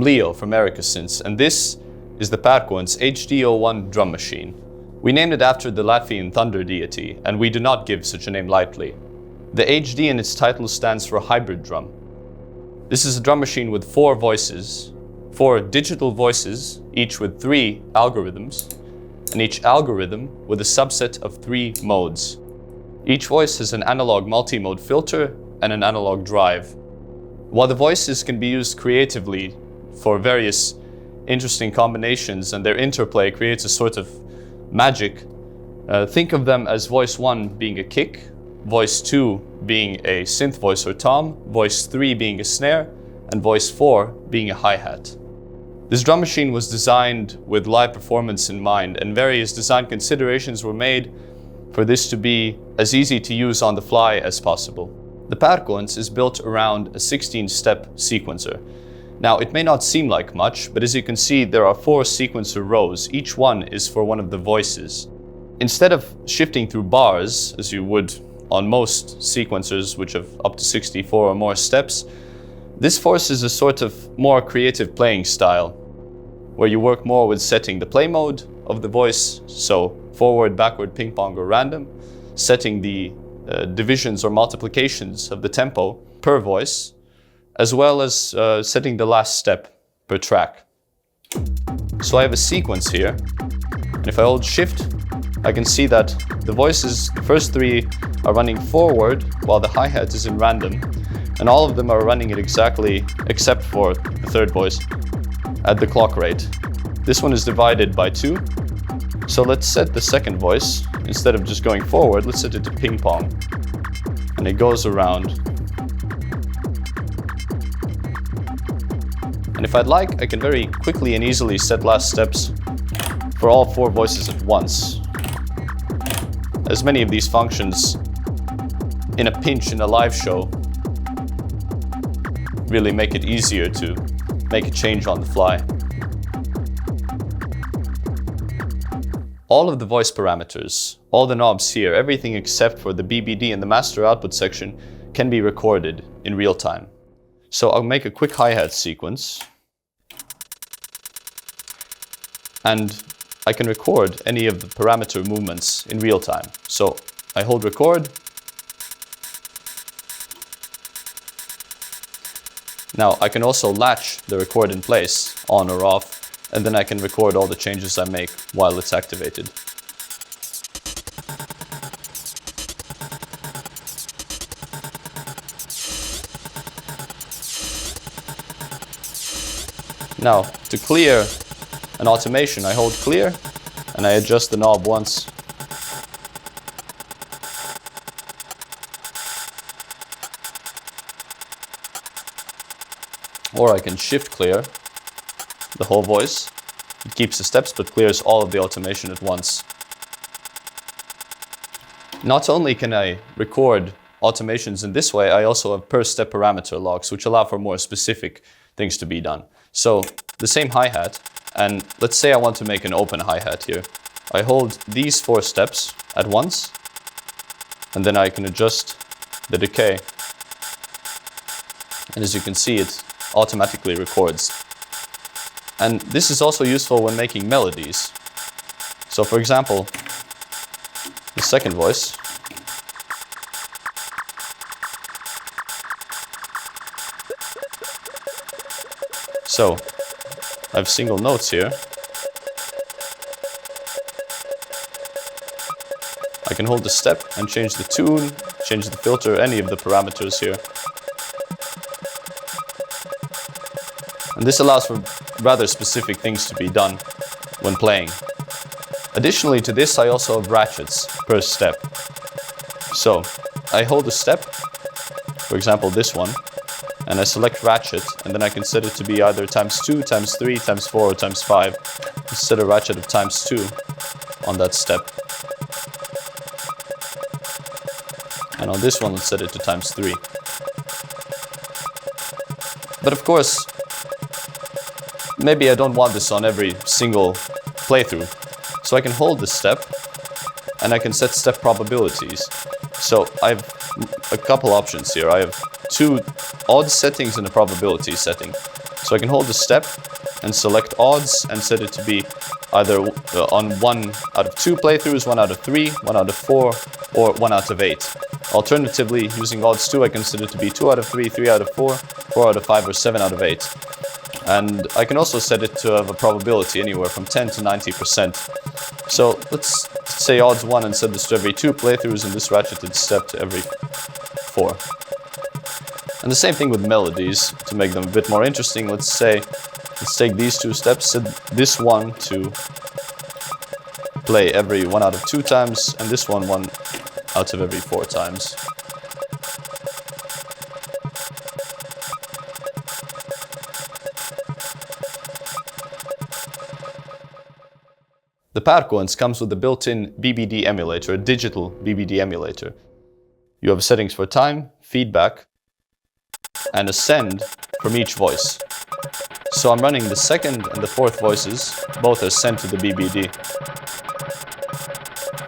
I'm Leo from PÄRKONS, and this is the PÄRKONS HD-01 drum machine. We named it after the Latvian thunder deity, and we do not give such a name lightly. The HD in its title stands for hybrid drum. This is a drum machine with 4 voices, 4 digital voices, each with 3 algorithms, and each algorithm with a subset of 3 modes. Each voice has an analog multi-mode filter and an analog drive. While the voices can be used creatively for various interesting combinations and their interplay creates a sort of magic, think of them as voice 1 being a kick, voice 2 being a synth voice or tom, voice 3 being a snare, and voice 4 being a hi-hat. This drum machine was designed with live performance in mind, and various design considerations were made for this to be as easy to use on the fly as possible. The PÄRKONS is built around a 16-step sequencer. Now, it may not seem like much, but as you can see, there are 4 sequencer rows. Each one is for one of the voices. Instead of shifting through bars, as you would on most sequencers which have up to 64 or more steps, this forces a sort of more creative playing style, where you work more with setting the play mode of the voice, so forward, backward, ping pong, or random, setting the divisions or multiplications of the tempo per voice, as well as setting the last step per track. So I have a sequence here, and if I hold shift, I can see that the voices, the first 3 are running forward while the hi-hat is in random, and all of them are running it exactly, except for the 3rd voice, at the clock rate. This one is divided by 2, so let's set the 2nd voice. Instead of just going forward, let's set it to ping pong, and it goes around. And if I'd like, I can very quickly and easily set last steps for all 4 voices at once, as many of these functions in a pinch in a live show really make it easier to make a change on the fly. All of the voice parameters, all the knobs here, everything except for the BBD and the master output section can be recorded in real time. So I'll make a quick hi-hat sequence, and I can record any of the parameter movements in real time. So I hold record. Now I can also latch the record in place, on or off, and then I can record all the changes I make while it's activated. Now, to clear an automation, I hold clear and I adjust the knob once. Or I can shift clear the whole voice. It keeps the steps but clears all of the automation at once. Not only can I record automations in this way, I also have per step parameter logs, which allow for more specific things to be done. So the same hi-hat, and let's say I want to make an open hi-hat here. I hold these 4 steps at once, and then I can adjust the decay. And as you can see, it automatically records. And this is also useful when making melodies. So for example, the 2nd voice. So I have single notes here. I can hold the step and change the tune, change the filter, any of the parameters here. And this allows for rather specific things to be done when playing. Additionally to this, I also have ratchets per step. So I hold a step, for example this one, and I select ratchet, and then I can set it to be either ×2, ×3, ×4, or ×5. Set a ratchet of ×2 on that step. And on this one, let's set it to ×3. But of course, maybe I don't want this on every single playthrough. So I can hold the step, and I can set step probabilities. So I have a couple options here. I have 2 odd settings and a probability setting. So I can hold the step and select odds and set it to be either on 1 out of 2 playthroughs, 1 out of 3, 1 out of 4, or 1 out of 8. Alternatively, using odds 2, I can set it to be 2 out of 3, 3 out of 4, 4 out of 5, or 7 out of 8. And I can also set it to have a probability anywhere from 10 to 90%. So let's say odds 1 and set this to every 2 playthroughs and this ratcheted step to every 4. And the same thing with melodies. To make them a bit more interesting, let's take these 2 steps, set this one to play every 1 out of 2 times, and this one 1 out of every 4 times. The PÄRKONS comes with a built-in BBD emulator, a digital BBD emulator. You have settings for time, feedback, and a send from each voice. So I'm running the 2nd and the 4th voices, both are sent to the BBD.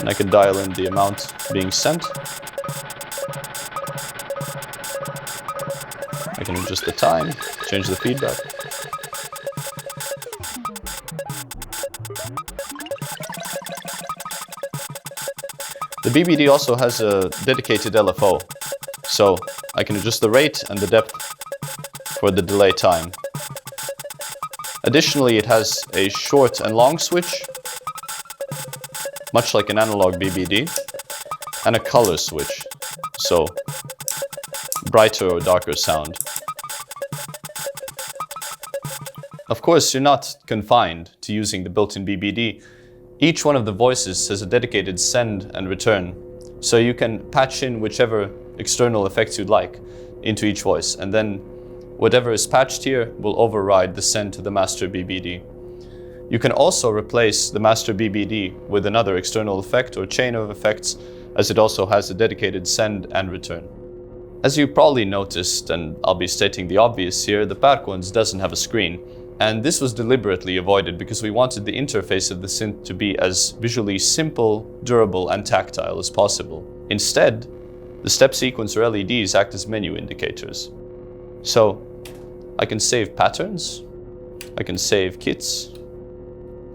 And I can dial in the amount being sent. I can adjust the time, change the feedback. The BBD also has a dedicated LFO, so I can adjust the rate and the depth for the delay time. Additionally, it has a short and long switch, much like an analog BBD, and a color switch, so brighter or darker sound. Of course, you're not confined to using the built-in BBD. Each one of the voices has a dedicated send and return, so you can patch in whichever external effects you'd like into each voice, and then whatever is patched here will override the send to the master BBD. You can also replace the master BBD with another external effect or chain of effects, as it also has a dedicated send and return. As you probably noticed, and I'll be stating the obvious here, the PÄRKONS doesn't have a screen. And this was deliberately avoided because we wanted the interface of the synth to be as visually simple, durable, and tactile as possible. Instead, the step sequencer LEDs act as menu indicators. So I can save patterns, I can save kits.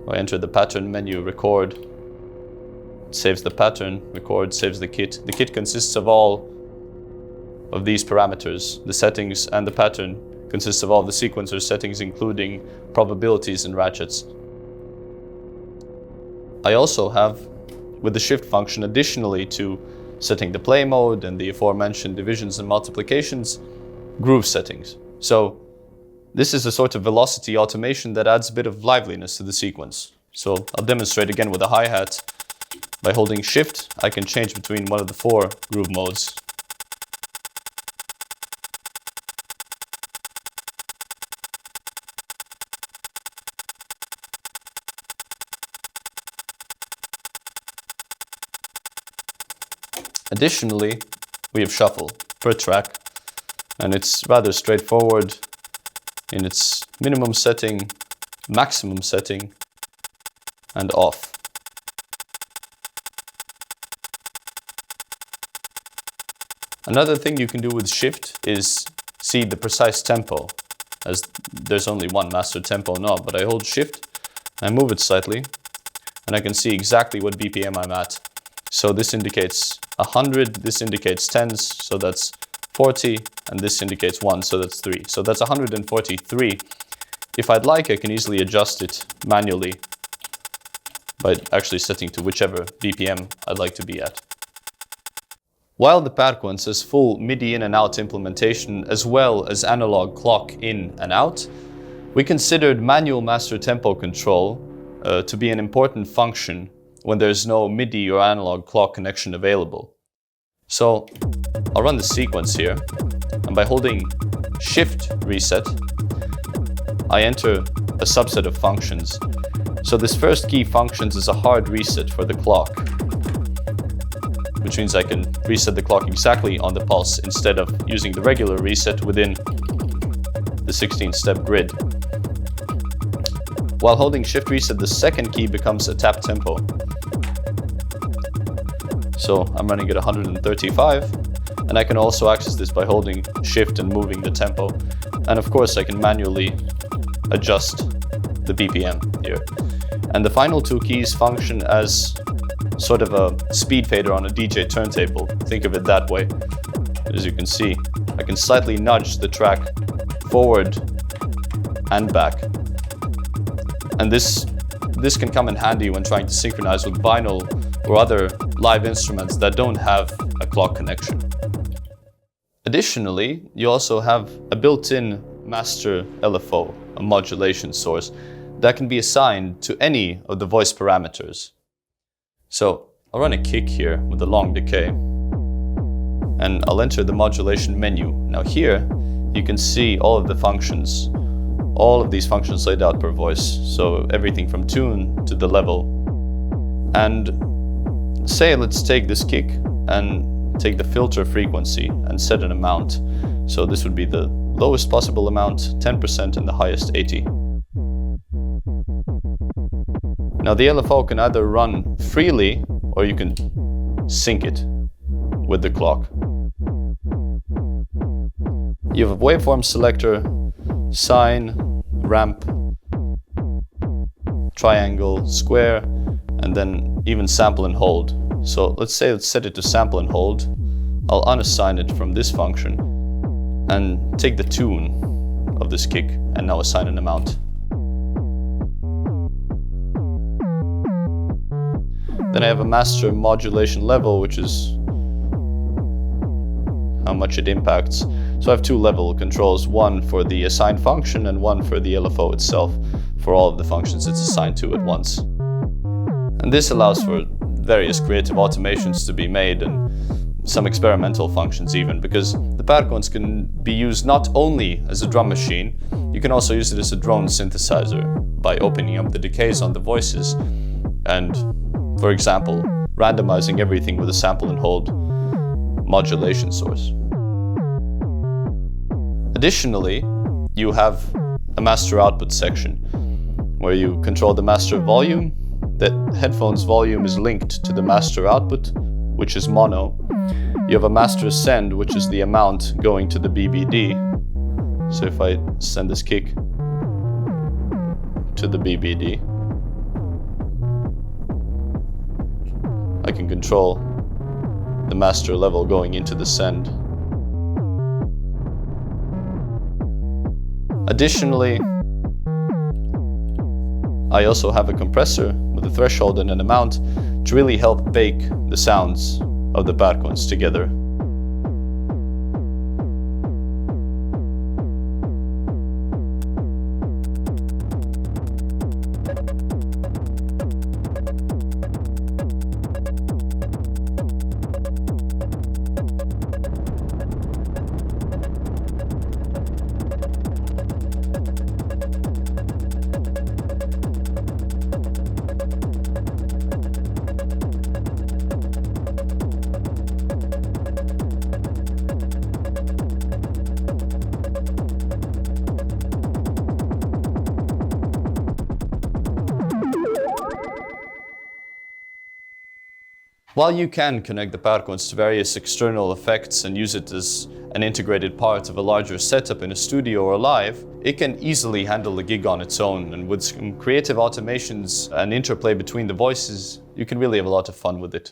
I enter the pattern menu, record, it saves the pattern, record, saves the kit. The kit consists of all of these parameters, the settings and the pattern consists of all the sequencer settings, including probabilities and ratchets. I also have, with the shift function, additionally to setting the play mode and the aforementioned divisions and multiplications, groove settings. So this is a sort of velocity automation that adds a bit of liveliness to the sequence. So I'll demonstrate again with a hi-hat. By holding shift, I can change between one of the 4 groove modes. Additionally, we have shuffle per track, and it's rather straightforward in its minimum setting, maximum setting, and off. Another thing you can do with shift is see the precise tempo, as there's only one master tempo knob, but I hold shift, I move it slightly, and I can see exactly what BPM I'm at. So this indicates 100, this indicates tens, so that's 40, and this indicates 1, so that's 3. So that's 143. If I'd like, I can easily adjust it manually by actually setting to whichever BPM I'd like to be at. While the PÄRKONS has full MIDI in and out implementation, as well as analog clock in and out, we considered manual master tempo control to be an important function when there's no MIDI or analog clock connection available. So I'll run the sequence here, and by holding Shift Reset, I enter a subset of functions. So this first key functions is a hard reset for the clock, which means I can reset the clock exactly on the pulse instead of using the regular reset within the 16-step grid. While holding Shift Reset, the second key becomes a tap tempo. So I'm running at 135, and I can also access this by holding Shift and moving the tempo. And of course, I can manually adjust the BPM here. And the final two keys function as sort of a speed fader on a DJ turntable. Think of it that way. As you can see, I can slightly nudge the track forward and back. And this can come in handy when trying to synchronize with vinyl or other live instruments that don't have a clock connection. Additionally, you also have a built-in master LFO, a modulation source, that can be assigned to any of the voice parameters. So I'll run a kick here with a long decay, and I'll enter the modulation menu. Now here, you can see all of the functions, all of these functions laid out per voice. So everything from tune to the level. And say, let's take this kick and take the filter frequency and set an amount. So this would be the lowest possible amount, 10%, and the highest, 80. Now the LFO can either run freely or you can sync it with the clock. You have a waveform selector, sine, ramp, triangle, square, and then even sample and hold. So let's set it to sample and hold. I'll unassign it from this function and take the tune of this kick and now assign an amount. Then I have a master modulation level, which is how much it impacts. So I have two level controls, one for the assigned function and one for the LFO itself, for all of the functions it's assigned to at once. And this allows for various creative automations to be made and some experimental functions even, because the PÄRKONS can be used not only as a drum machine, you can also use it as a drone synthesizer by opening up the decays on the voices and, for example, randomizing everything with a sample and hold modulation source. Additionally, you have a master output section where you control the master volume. The headphone's volume is linked to the master output, which is mono. You have a master send, which is the amount going to the BBD. So if I send this kick to the BBD, I can control the master level going into the send. Additionally, I also have a compressor with a threshold and an amount to really help bake the sounds of the PÄRKONS together. While you can connect the PÄRKONS to various external effects and use it as an integrated part of a larger setup in a studio or live, it can easily handle a gig on its own, and with some creative automations and interplay between the voices, you can really have a lot of fun with it.